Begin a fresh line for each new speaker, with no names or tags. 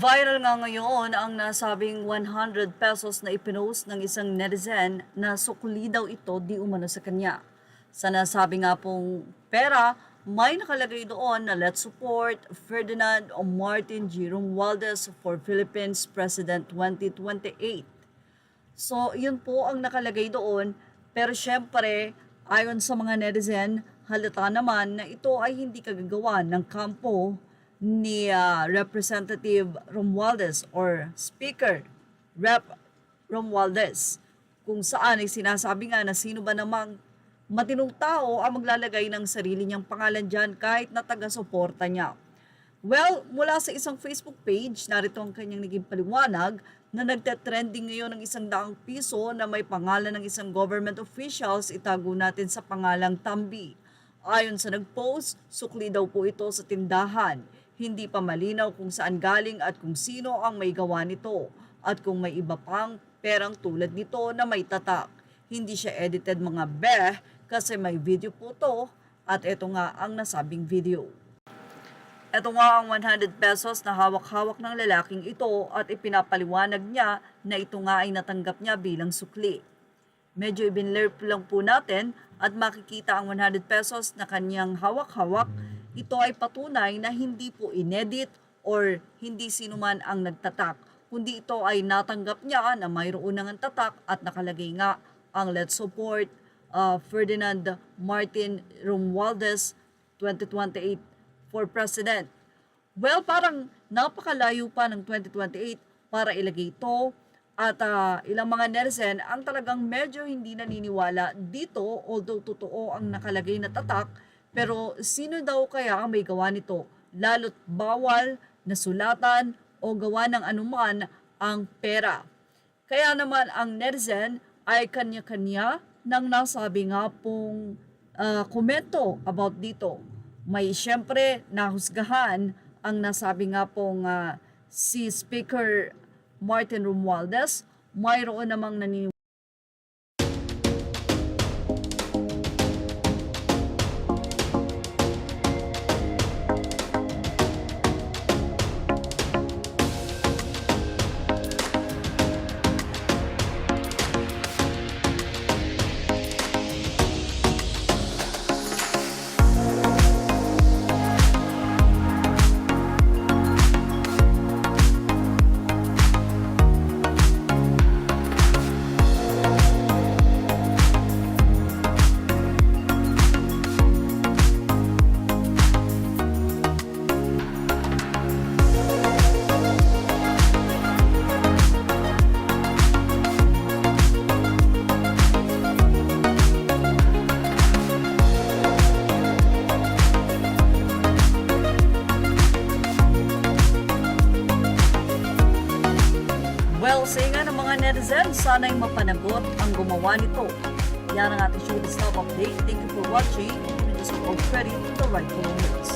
Viral nga ngayon ang nasabing 100 pesos na ipinost ng isang netizen na sukli daw ito di umano sa kanya. Sa nasabi nga pong pera, may nakalagay doon na let's support Ferdinand Martin G. Romualdez for Philippines President 2028. So, yun po ang nakalagay doon. Pero syempre, ayon sa mga netizen, halata naman na ito ay hindi kagagawa ng kampo ni Representative Romualdez or Speaker Rep. Romualdez, kung saan ay sinasabi nga na sino ba namang matinong tao ang maglalagay ng sarili niyang pangalan dyan kahit na taga-suporta niya. Well, mula sa isang Facebook page, narito ang kanyang naging paliwanag na nagte-trending ngayon ng 100 piso na may pangalan ng isang government officials, itago natin sa pangalang Tambi. Ayon sa nag-post, sukli daw po ito sa tindahan. Hindi pa malinaw kung saan galing at kung sino ang may gawa nito at kung may iba pang perang tulad nito na may tatak. Hindi siya edited mga beh kasi may video po to at ito nga ang nasabing video. Ito nga ang 100 pesos na hawak-hawak ng lalaking ito at ipinapaliwanag niya na ito nga ay natanggap niya bilang sukli. Medyo ibinlerp lang po natin at makikita ang 100 pesos na kanyang hawak-hawak. Ito ay patunay na hindi po inedit or hindi sinuman ang nagtatak, kundi ito ay natanggap niya na mayroon ng tatak at nakalagay nga ang let's support Ferdinand Martin Romualdez 2028 for President. Well, parang napakalayo pa ng 2028 para ilagay ito at ilang mga netizen ang talagang medyo hindi naniniwala dito, although totoo ang nakalagay na tatak. Pero sino daw kaya ang may gawa nito? Lalo't bawal na sulatan o gawa ng anuman ang pera. Kaya naman ang netizen ay kanya-kanya nang nasabi nga pong komento about dito. May siyempre nahusgahan ang nasabi nga pong si Speaker Martin Romualdez. Mayroon namang naniniwala. Well, sa nga ng mga netizen, sana'y mapanagot ang gumawa nito. Yan ang ating showbiz top update. Thank you for watching. Just already the right news.